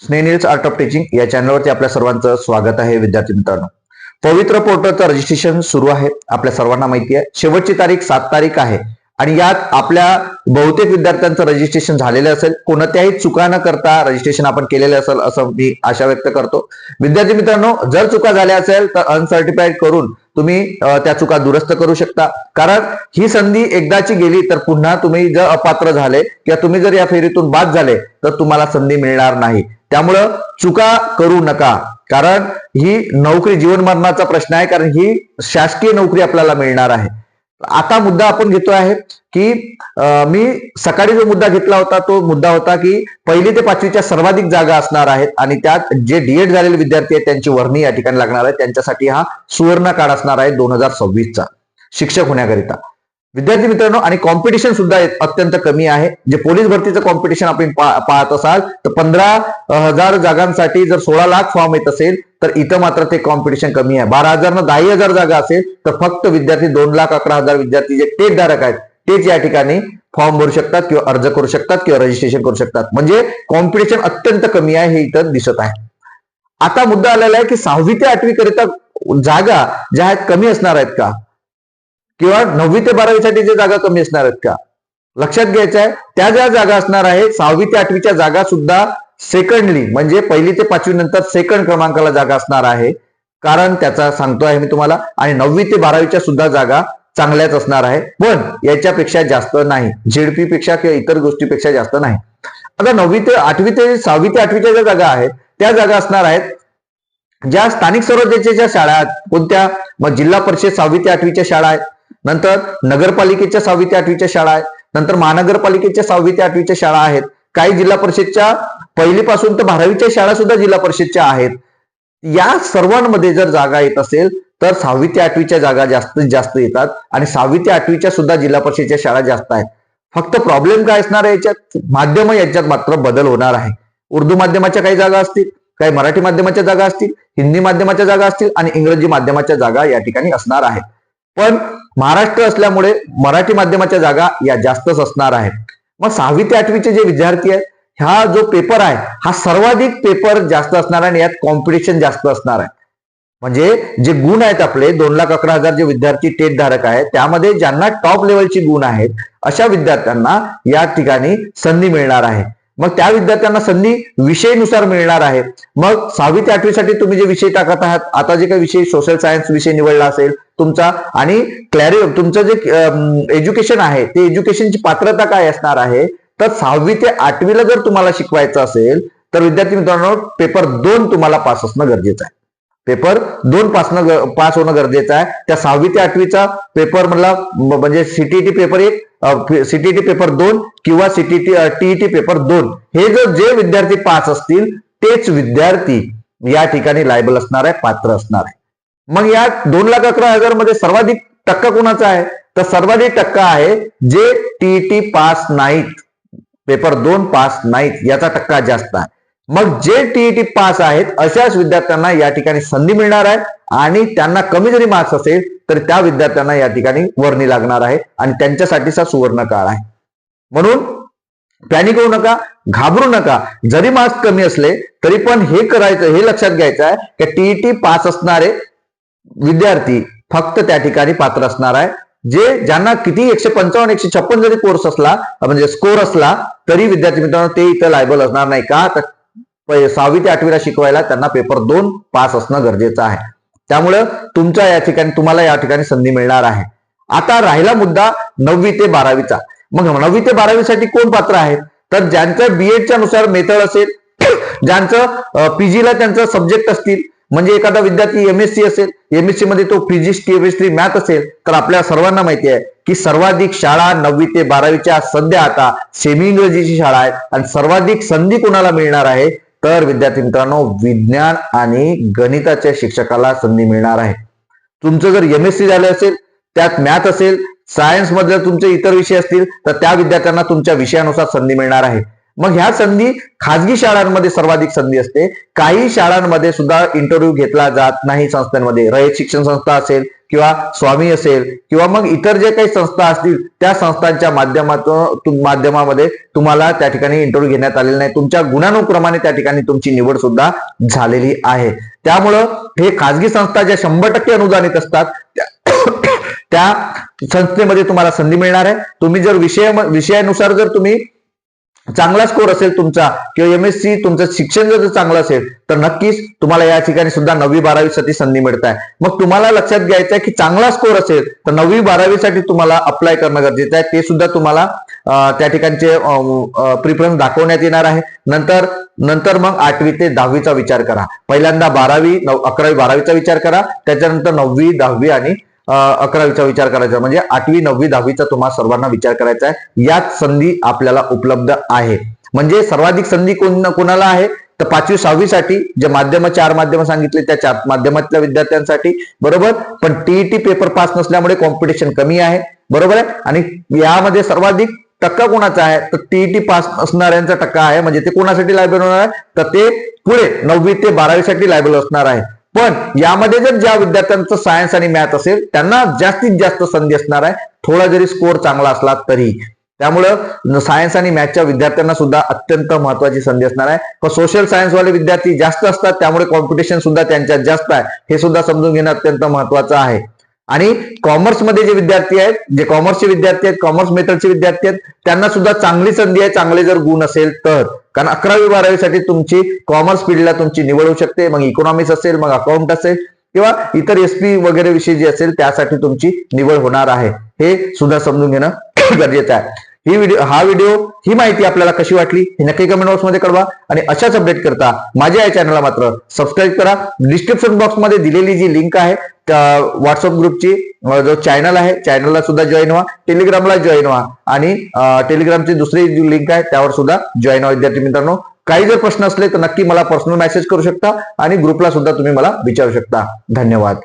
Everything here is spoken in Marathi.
स्नेनिल्स आर्ट ऑफ टीचिंग या चॅनलवरती आपल्या सर्वांचं स्वागत आहे. विद्यार्थी मित्रांनो, पवित्र पोर्टलचं रजिस्ट्रेशन सुरू आहे. आपल्या सर्वांना माहिती आहे, शेवटची तारीख 7 तारीख आहे आणि यात आपल्या बहुतेक विद्यार्थ्यांचं रजिस्ट्रेशन झालेलं असेल. कोणत्याही चुका न करता रजिस्ट्रेशन आपण केलेलं असेल असं मी आशा व्यक्त करतो. विद्यार्थी मित्रांनो, जर चुका झाल्या असेल तर अनसर्टिफाईड करून तुम्ही त्या चुका दुरुस्त करू शकता. कारण ही संधी एकदाची गेली तर पुन्हा तुम्ही जर अपात्र झाले किंवा तुम्ही जर या फेरीतून बाद झाले तर तुम्हाला संधी मिळणार नाही. त्यामुळं चुका करू नका, कारण ही नोकरी जीवन मरणाचा प्रश्न आहे. कारण ही शासकीय नोकरी आपल्याला मिळणार आहे. आता मुद्दा आपण घेतो आहे की मी सकाळी जो मुद्दा घेतला होता तो मुद्दा होता की 1ली ते 5वीच्या सर्वाधिक जागा असणार आहेत आणि त्यात जे डीएड झालेले विद्यार्थी आहेत त्यांची वर्णी या ठिकाणी लागणार आहे. त्यांच्यासाठी हा सुवर्ण काळ असणार आहे 2026चा शिक्षक होण्याकरिता. विद्यार्थी मित्रांनो, आणि कॉम्पिटिशन सुद्धा अत्यंत कमी आहे. जे पोलीस भरतीचं कॉम्पिटिशन आपण पाहत असाल तर 15,000 जागांसाठी जर 16 लाख फॉर्म येत असेल तर इथं मात्र ते कॉम्पिटिशन कमी आहे. 12,000 न 10,000 जागा असेल तर फक्त विद्यार्थी 2,11,000 विद्यार्थी जे टेट धारक आहेत तेच या ठिकाणी फॉर्म भरू शकतात किंवा अर्ज करू शकतात किंवा रजिस्ट्रेशन करू शकतात. म्हणजे कॉम्पिटिशन अत्यंत कमी आहे हे इथं दिसत आहे. आता मुद्दा आलेला आहे की 6वी ते 8वी करिता जागा ज्या आहेत कमी असणार आहेत का, किंवा 9वी ते 12वी साठी जे जागा कमी असणार आहेत का. लक्षात घ्यायचं आहे, त्या ज्या जागा असणार आहेत 6वी ते 8वीच्या जागा सुद्धा सेकंडली म्हणजे 1ली ते 5वी नंतर सेकंड क्रमांकाला जागा असणार आहे. कारण त्याचा सांगतो आहे मी तुम्हाला. आणि 9वी ते 12वीच्या सुद्धा जागा चांगल्याच असणार आहे, पण याच्यापेक्षा जास्त नाही. झेडपी पेक्षा किंवा इतर गोष्टीपेक्षा जास्त नाही. आता 9वी ते 8वी ते 6वी ते 8वीच्या ज्या जागा आहेत त्या जागा असणार आहेत ज्या स्थानिक स्वराज्याच्या ज्या शाळा आहेत. कोणत्या? मग जिल्हा परिषद 6वी ते 8वीच्या शाळा आहेत, नंतर नगरपालिकेच्या 6वी ते 8वीच्या शाळा आहेत, नंतर महानगरपालिकेच्या 6वी ते 8वीच्या शाळा आहेत. काही जिल्हा परिषदच्या 1ली पासून तर 12वीच्या शाळा सुद्धा जिल्हा परिषदच्या आहेत. या सर्वांमध्ये जर जागा येत असेल तर 6वी ते 8वीच्या जागा जास्तीत जास्त येतात आणि 6वी ते 8वीच्या सुद्धा जिल्हा परिषदच्या शाळा जास्त आहेत. फक्त प्रॉब्लेम काय असणार आहे याच्यात? माध्यम याच्यात मात्र बदल होणार आहे. उर्दू माध्यमाच्या काही जागा असतील, काही मराठी माध्यमाच्या जागा असतील, हिंदी माध्यमाच्या जागा असतील आणि इंग्रजी माध्यमाच्या जागा या ठिकाणी असणार आहेत. पण महाराष्ट्र असल्यामुळे मराठी माध्यमाच्या जागा या जास्तच असणार आहेत. मग 6वी ते 8वीचे जे विद्यार्थी आहेत, हा जो पेपर आहे हा सर्वाधिक पेपर जास्त असणार आहे आणि यात कॉम्पिटिशन जास्त असणार आहे. म्हणजे जे गुण आहेत आपले 2,11,000 जे विद्यार्थी टेट धारक आहेत त्यामध्ये ज्यांना टॉप लेवलची गुण आहेत अशा विद्यार्थ्यांना या ठिकाणी संधी मिळणार आहे. मग त्या विद्यार्थ्यांना संधी विषयानुसार मिळणार आहे. मग 6वी ते 8वी तुम्ही जे विषय टाकत आहात, आता जे काही विषय सोशल सायन्स विषय निवडला असेल तुमचा आणि तुमचं जे एज्युकेशन आहे ते एज्युकेशनची पात्रता काय असणार आहे, तर 6वी ते 8वीला जर तुम्हाला शिकवायचं असेल तर विद्यार्थी मित्रांनो पेपर 2 तुम्हाला पास असणं गरजेचं आहे. पेपर 2 पास होणं गरजेचं आहे. त्या 6वी ते 8वीचा पेपर म्हणजे सीटीटी पेपर 1, सीटीटी पेपर 2 किंवा टीईटी पेपर 2 हे जे विद्यार्थी पास असतील तेच विद्यार्थी या ठिकाणी लायबल असणार आहे, पात्र असणार आहे. मग या 2,11,000 मध्ये सर्वाधिक टक्का कोणाचा आहे, तर सर्वाधिक टक्का आहे जे टीईटी पास नाहीत, पेपर 2 पास नाहीत, याचा टक्का जास्त आहे. मग जे टीईटी पास आहेत अशाच विद्यार्थ्यांना या ठिकाणी संधी मिळणार आहे आणि त्यांना कमी जरी मार्क्स असेल तर त्या विद्यार्थ्यांना या ठिकाणी वर्णी लागणार आहे आणि त्यांच्यासाठीचा सुवर्ण काळ आहे. म्हणून पॅनिक होऊ नका, घाबरू नका. जरी मार्क्स कमी असले तरी पण हे करायचं, हे लक्षात घ्यायचं आहे की टीईटी पास असणारे विद्यार्थी फक्त त्या ठिकाणी पात्र असणार आहे. ज्यांना किती 155 156 जरी कोर्स असला म्हणजे स्कोर असला तरी विद्यार्थी मित्रांनो ते इथं लायबल असणार नाही. का? तर 6वी ते 8वीला शिकवायला त्यांना पेपर 2 पास असणं गरजेचं आहे. त्यामुळं तुम्हाला या ठिकाणी संधी मिळणार आहे. आता राहिला मुद्दा 9वी ते 12वीचा. मग 9वी ते 12वी कोण पात्र आहे, तर ज्यांचं बीएडच्या नुसार मेथड असेल, ज्यांचं पीजीला त्यांचं सब्जेक्ट असतील, म्हणजे एखादा विद्यार्थी एमएससी असेल, एमएससी मध्ये तो फिजिक्स केमिस्ट्री मॅथ असेल, तर आपल्या सर्वांना माहिती आहे की सर्वाधिक शाळा 9वी ते 12वीच्या सध्या आता सेमी इंग्रजीची शाळा आहे आणि सर्वाधिक संधी कोणाला मिळणार आहे, तर विद्यार्थी मित्रांनो विज्ञान आणि गणिताच्या शिक्षकाला संधी मिळणार आहे. तुमचं जर एमएससी झाले असेल, त्यात मॅथ असेल, सायन्स मधले तुमचे इतर विषय असतील तर त्या विद्यार्थ्यांना तुमच्या विषयानुसार संधी मिळणार आहे. मग ह्या संधी खाजगी शाळांमध्ये सर्वाधिक संधी असते. काही शाळांमध्ये सुद्धा इंटरव्ह्यू घेतला जात नाही संस्थांमध्ये, रयत शिक्षण संस्था असेल किंवा स्वामी असेल किंवा मग इतर जे काही संस्था असतील त्या संस्थांच्या माध्यमामध्ये तुम्हाला त्या ठिकाणी इंटरव्ह्यू घेण्यात आलेला नाही. तुमच्या गुणानुक्रमाने त्या ठिकाणी तुमची निवड सुद्धा झालेली आहे. त्यामुळं हे खाजगी संस्था ज्या 100% अनुदानित असतात त्या संस्थेमध्ये तुम्हाला संधी मिळणार आहे. तुम्ही जर विषयानुसार जर तुम्ही चांगला स्कोर असेल तुमचा किंवा MSc तुमचं शिक्षण जर चांगलं असेल तर नक्कीच तुम्हाला या ठिकाणी सुद्धा 9वी-12वी साठी संधी मिळत आहे. मग तुम्हाला लक्षात घ्यायचं आहे की चांगला स्कोर असेल तर 9वी-12वी साठी तुम्हाला अप्लाय करणं गरजेचं आहे. ते सुद्धा तुम्हाला त्या ठिकाणचे प्रिफरन्स दाखवण्यात येणार आहे. नंतर मग 8वी ते 10वीचा विचार करा. पहिल्यांदा 12वी 11वी 12वीचा विचार करा, त्याच्यानंतर 9वी 10वी आणि 11वीचा विचार करायचा. म्हणजे 8वी 9वी 10वीचा तुम्हाला सर्वांना विचार करायचा आहे. याच संधी आपल्याला उपलब्ध आहे. म्हणजे सर्वाधिक संधी कोणाला आहे तर 5वी 6वी साठी जे माध्यम 4 माध्यम सांगितले त्या 4 माध्यमातल्या विद्यार्थ्यांसाठी, बरोबर. पण TET पेपर पास नसल्यामुळे कॉम्पिटिशन कमी आहे, बरोबर आहे. आणि यामध्ये सर्वाधिक टक्का कोणाचा आहे तर TET पास असणाऱ्यांचा टक्का आहे. म्हणजे ते कोणासाठी लायबल होणार आहे तर ते पुढे 9वी ते 12वी साठी लायबल असणार आहे. पण यामध्ये जर ज्या विद्यार्थ्यांचं सायन्स आणि मॅथ असेल त्यांना जास्तीत जास्त संधी असणार आहे, थोडा जरी स्कोर चांगला असला तरी. त्यामुळं सायन्स आणि मॅथच्या विद्यार्थ्यांना सुद्धा अत्यंत महत्वाची संधी असणार आहे. पण सोशल सायन्स वाले विद्यार्थी जास्त असतात त्यामुळे कॉम्पिटिशन सुद्धा त्यांच्यात जास्त आहे, हे सुद्धा समजून घेणं अत्यंत महत्वाचं आहे. आणि कॉमर्समध्ये जे विद्यार्थी आहेत, जे कॉमर्सचे विद्यार्थी आहेत, कॉमर्स मेथडचे विद्यार्थी आहेत, त्यांना सुद्धा चांगली संधी आहे, चांगले जर गुण असेल तर. कारण 11वी-12वी साठी तुमची कॉमर्स फील्डला तुमची निवड होऊ शकते. मग इकॉनॉमिक्स असेल, मग अकाउंट असेल किंवा इतर SP वगैरे विषय जे असेल त्यासाठी तुमची निवड होणार आहे, हे सुद्धा समजून घेणं गरजेचं आहे. ही माहिती आपल्याला कशी वाटली हे नक्की कमेंट बॉक्स मध्ये कळवा. आणि अशाच अपडेट करता माझ्या या चॅनलला मात्र सबस्क्राईब करा. डिस्क्रिप्शन बॉक्स मध्ये दिलेली जी लिंक आहे व्हॉट्सअप ग्रुपची, जो चॅनल आहे चॅनलला सुद्धा जॉईन व्हा, टेलिग्रामला जॉईन व्हा आणि टेलिग्रामची दुसरी जी लिंक आहे त्यावर सुद्धा जॉईन व्हा. विद्यार्थी मित्रांनो, काही जर प्रश्न असले तर नक्की मला पर्सनल मेसेज करू शकता आणि ग्रुपला सुद्धा तुम्ही मला विचारू शकता. धन्यवाद.